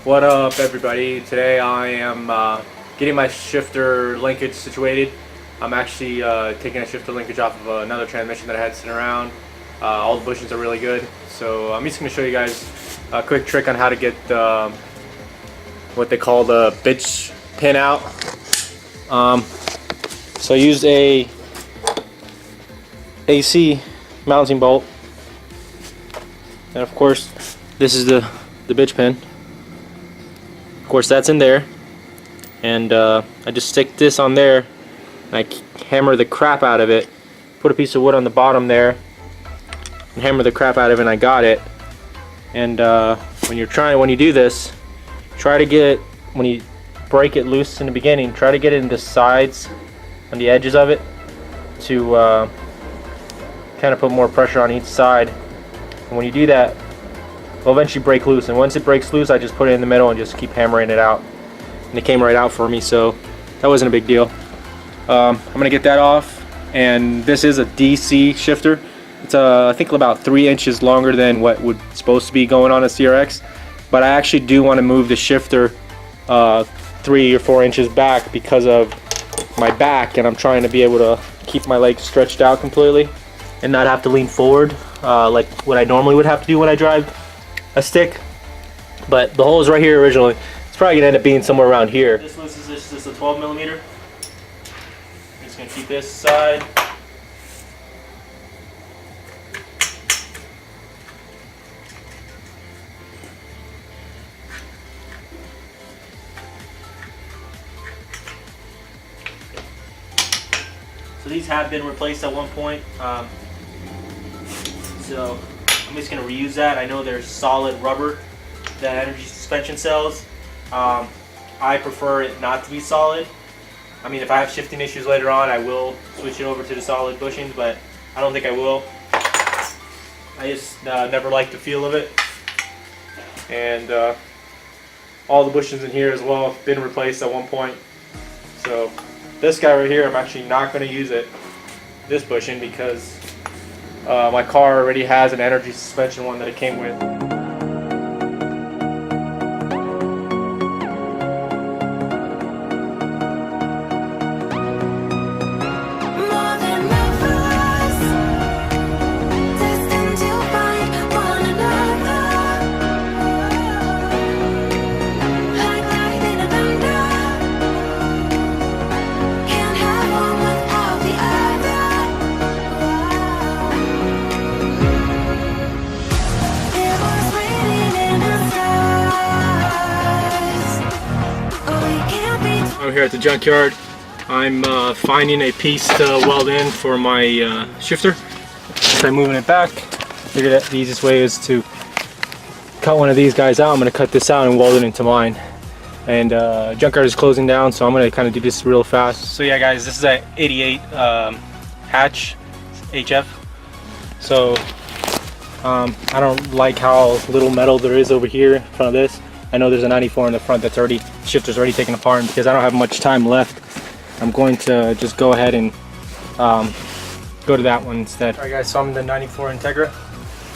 What up, everybody? Today I am getting my shifter linkage situated. I'm actually taking a shifter linkage off of another transmission that I had sitting around. All the bushings are really good, so I'm just going to show you guys a quick trick on how to get what they call the bitch pin out. So I used a AC mounting bolt, and of course this is the bitch pin. Of course that's in there, and I just stick this on there and I hammer the crap out of it, put a piece of wood on the bottom there and hammer the crap out of it, and I got it. And when you do this, try to get, when you break it loose in the beginning, try to get it in the sides, on the edges of it, to kind of put more pressure on each side. And when you do that, it'll eventually break loose, and once it breaks loose I just put it in the middle and just keep hammering it out, and it came right out for me, so that wasn't a big deal. I'm gonna get that off, and this is a DC shifter. It's I think about 3 inches longer than what would supposed to be going on a CRX, but I actually do want to move the shifter 3 or 4 inches back because of my back, and I'm trying to be able to keep my legs stretched out completely and not have to lean forward like what I normally would have to do when I drive a stick. But the hole is right here originally. It's probably gonna end up being somewhere around here. This is just a 12 millimeter. I'm just gonna keep this aside. So these have been replaced at one point. So I'm just going to reuse that. I know there's solid rubber that energy suspension sells. I prefer it not to be solid. I mean, if I have shifting issues later on, I will switch it over to the solid bushings, but I don't think I will. I just never like the feel of it. And all the bushings in here as well have been replaced at one point. So this guy right here, I'm actually not going to use it, this bushing, because my car already has an energy suspension one that it came with. I'm here at the junkyard. I'm finding a piece to weld in for my shifter. So I'm moving it back. Figured that the easiest way is to cut one of these guys out. I'm going to cut this out and weld it into mine. And junkyard is closing down, so I'm going to kind of do this real fast. So yeah guys, this is an 88 hatch HF. So I don't like how little metal there is over here in front of this. I know there's a 94 in the front that's already, shifter's already taken apart, and because I don't have much time left, I'm going to just go ahead and go to that one instead. Alright guys, so I'm in the 94 Integra.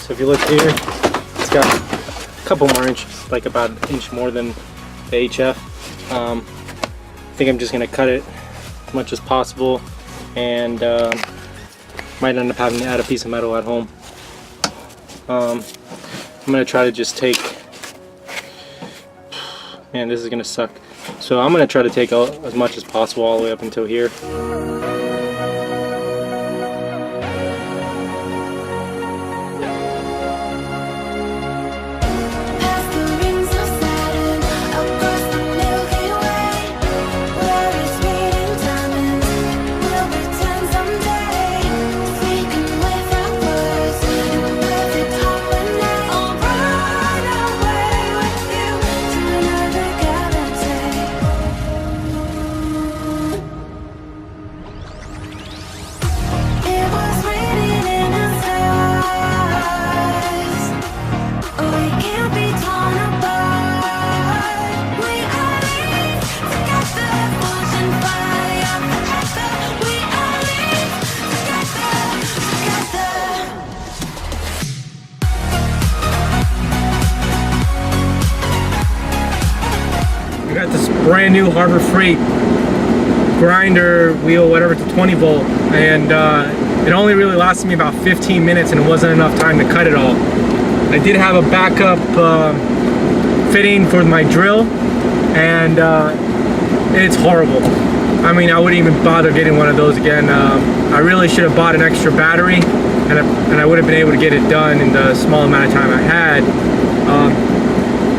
So if you look here, it's got a couple more inches, like about an inch more than the HF. I think I'm just going to cut it as much as possible, and might end up having to add a piece of metal at home. I'm going to try to just take, man, this is gonna suck. So I'm gonna try to take out as much as possible all the way up until here. brand new Harbor Freight grinder wheel, whatever, to 20 volt, and it only really lasted me about 15 minutes, and it wasn't enough time to cut it all. I did have a backup fitting for my drill, and it's horrible. I mean, I wouldn't even bother getting one of those again. I really should have bought an extra battery, and I would have been able to get it done in the small amount of time I had.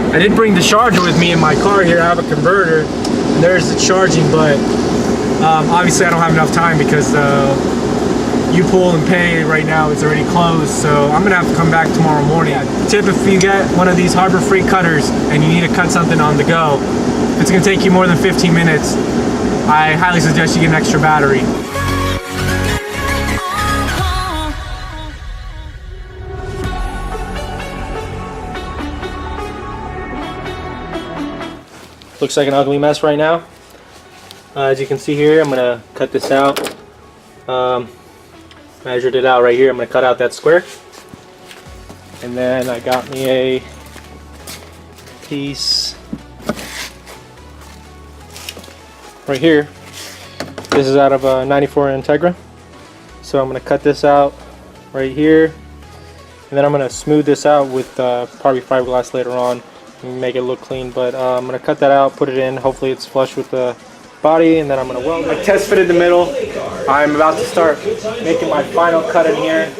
I did bring the charger with me in my car here. I have a converter, and there's the charging, but obviously I don't have enough time because U-Pull and Pay right now is already closed, so I'm gonna have to come back tomorrow morning. Tip: if you get one of these Harbor Freight cutters and you need to cut something on the go, if it's gonna take you more than 15 minutes, I highly suggest you get an extra battery. Looks like an ugly mess right now. As you can see here, I'm gonna cut this out. Measured it out right here. I'm gonna cut out that square, and then I got me a piece right here. This is out of a 94 Integra, so I'm gonna cut this out right here, and then I'm gonna smooth this out with probably fiberglass later on and make it look clean. But I'm gonna cut that out, put it in. Hopefully it's flush with the body, and then I'm gonna weld it. I test fitted the middle. I'm about to start making my final cut in here.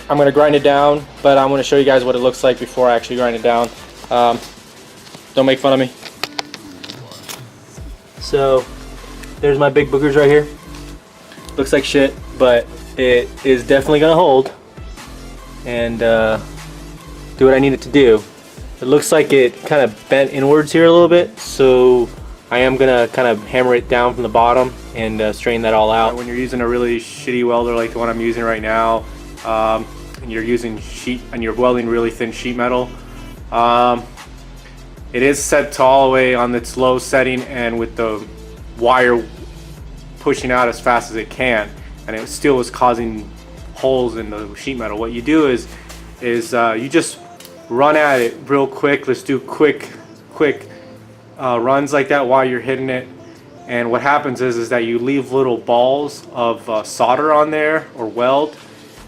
I'm going to grind it down, but I'm going to show you guys what it looks like before I actually grind it down. Don't make fun of me. So there's my big boogers right here. Looks like shit, but it is definitely going to hold and do what I need it to do. It looks like it kind of bent inwards here a little bit, so I am going to kind of hammer it down from the bottom and straighten that all out. When you're using a really shitty welder like the one I'm using right now, and you're using sheet and you're welding really thin sheet metal, it is set to all the way on its low setting and with the wire pushing out as fast as it can, and it still is causing holes in the sheet metal. What you do is you just run at it real quick. Let's do quick runs like that while you're hitting it. And what happens is that you leave little balls of solder on there or weld,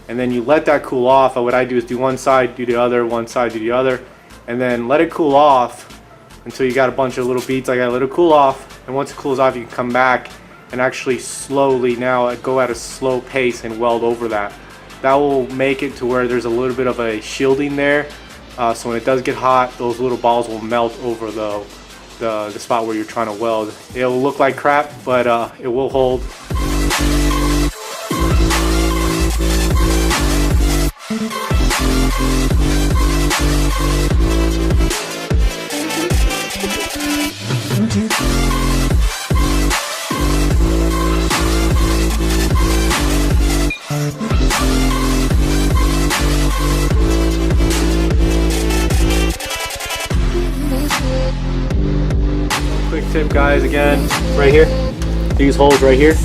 and then you let that cool off. What I do is do one side, do the other, one side, do the other, and then let it cool off until you got a bunch of little beads like that. Let it cool off, and once it cools off, you can come back and actually slowly now go at a slow pace and weld over that. That will make it to where there's a little bit of a shielding there, so when it does get hot, those little balls will melt over the spot where you're trying to weld. It'll look like crap, but it will hold. Quick tip, guys, again, right here, these holes right here,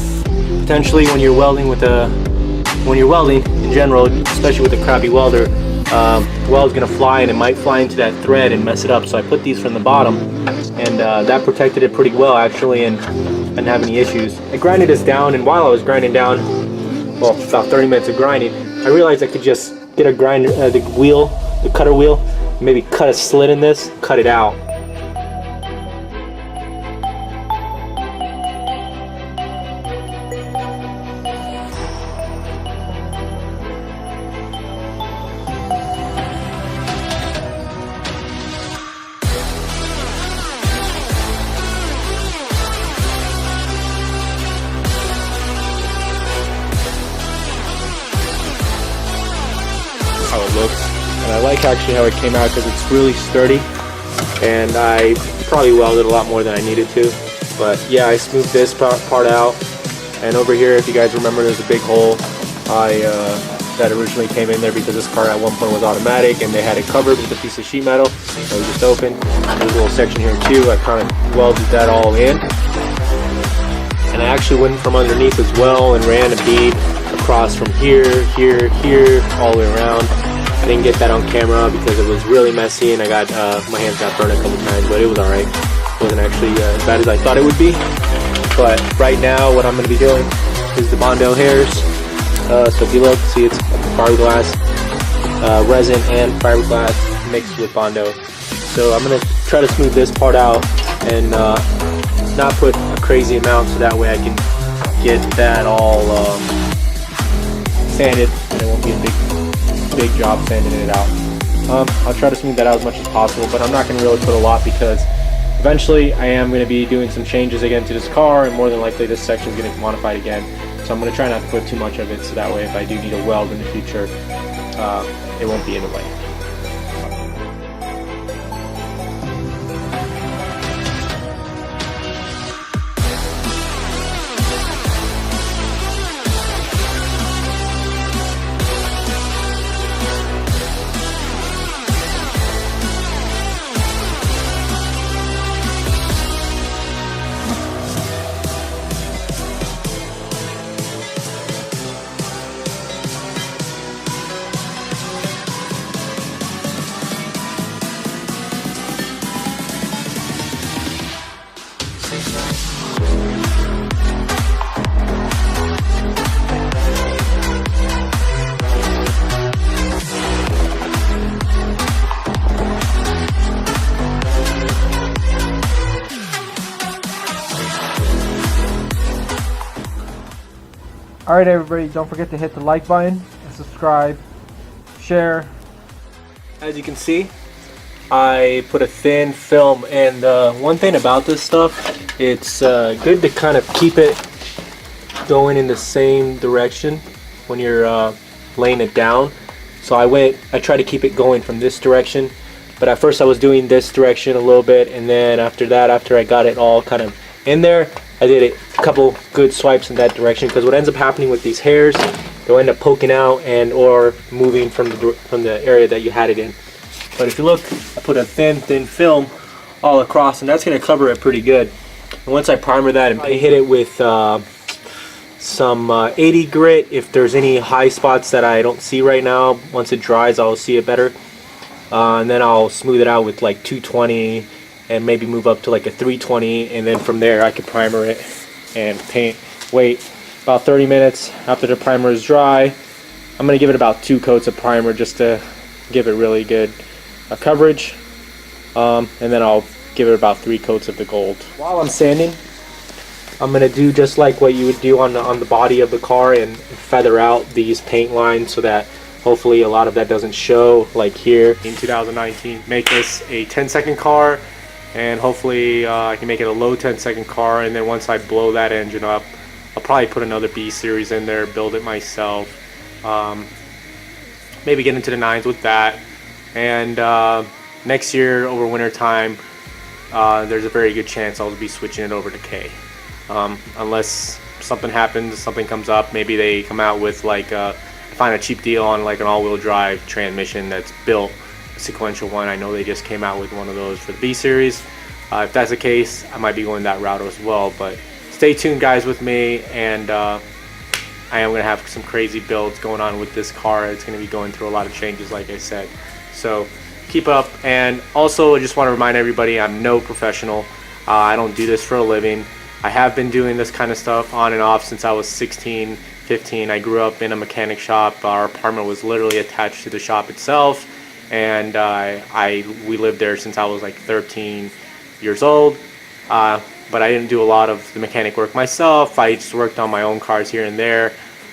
potentially when you're welding in general, especially with a crappy welder, the weld's gonna fly and it might fly into that thread and mess it up. So I put these from the bottom, and that protected it pretty well actually, and didn't have any issues. I grinded this down, and while I was grinding down, well, about 30 minutes of grinding, I realized I could just get a grinder, the cutter wheel, maybe cut a slit in this, cut it out. How it looks, and I like actually how it came out because it's really sturdy, and I probably welded a lot more than I needed to, but yeah, I smoothed this part out. And over here, if you guys remember, there's a big hole that originally came in there because this car at one point was automatic and they had it covered with a piece of sheet metal that was just open. There's a little section here too. I kind of welded that all in, and I actually went from underneath as well and ran a bead across from here, all the way around. I didn't get that on camera because it was really messy, and I got my hands got burned a couple times, but it was alright. It wasn't actually as bad as I thought it would be. But right now, what I'm going to be doing is the Bondo hairs. So if you look, see it's fiberglass, resin and fiberglass mixed with Bondo. So I'm going to try to smooth this part out and not put a crazy amount, so that way I can get that all sanded, and it won't be a big job sanding it out. I'll try to smooth that out as much as possible, but I'm not going to really put a lot because eventually I am going to be doing some changes again to this car, and more than likely this section is going to get modified again. So I'm going to try not to put too much of it, so that way if I do need a weld in the future, it won't be in the way. Alright everybody, don't forget to hit the like button and subscribe, share. As you can see, I put a thin film, and one thing about this stuff, it's good to kind of keep it going in the same direction when you're laying it down. So I tried to keep it going from this direction, but at first I was doing this direction a little bit, and then after that, after I got it all kind of in there, I did a couple good swipes in that direction, because what ends up happening with these hairs they'll end up poking out and or moving from the area that you had it in. But if you look, I put a thin film all across, and that's going to cover it pretty good. And once I primer that and hit it with some 80 grit, if there's any high spots that I don't see right now, once it dries I'll see it better. And then I'll smooth it out with like 220 and maybe move up to like a 320, and then from there I can primer it and paint. Wait about 30 minutes after the primer is dry. I'm going to give it about 2 coats of primer just to give it really good coverage, and then I'll give it about 3 coats of the gold. While I'm sanding, I'm going to do just like what you would do on the body of the car and feather out these paint lines so that hopefully a lot of that doesn't show, like here. In 2019, make this a 10-second car, and hopefully I can make it a low 10-second car, and then once I blow that engine up, I'll probably put another B series in there, build it myself, maybe get into the 9s with that, and next year over winter time there's a very good chance I'll be switching it over to K, unless something happens, something comes up. Maybe they come out with like find a cheap deal on like an all-wheel drive transmission that's built, a sequential one. I know they just came out with one of those for the B series. If that's the case, I might be going that route as well, but stay tuned guys with me, and I am going to have some crazy builds going on with this car. It's going to be going through a lot of changes, like I said, so keep up. And also I just want to remind everybody, I'm no professional. I don't do this for a living. I have been doing this kind of stuff on and off since I was 16, 15. I grew up in a mechanic shop. Our apartment was literally attached to the shop itself, and we lived there since I was like 13 years old. But I didn't do a lot of the mechanic work myself. I just worked on my own cars here and there,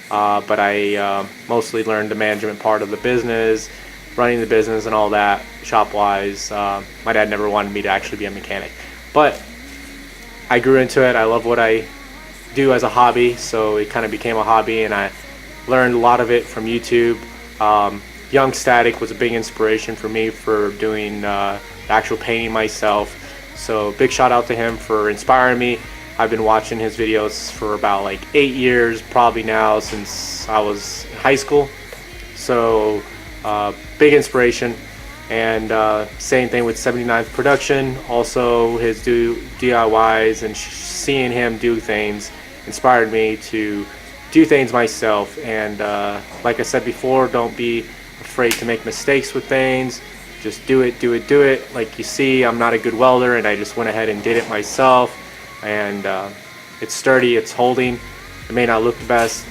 but I mostly learned the management part of the business, running the business and all that shop-wise. My dad never wanted me to actually be a mechanic, but I grew into it. I love what I do as a hobby, so it kind of became a hobby, and I learned a lot of it from YouTube. Young Static was a big inspiration for me for doing the actual painting myself, so big shout out to him for inspiring me. I've been watching his videos for about like 8 years probably now, since I was in high school, so big inspiration. And same thing with 79th Production, also his DIYs and seeing him do things inspired me to do things myself. And like I said before, don't be afraid to make mistakes with things. Just do it. Like you see, I'm not a good welder, and I just went ahead and did it myself. And it's sturdy, it's holding. It may not look the best,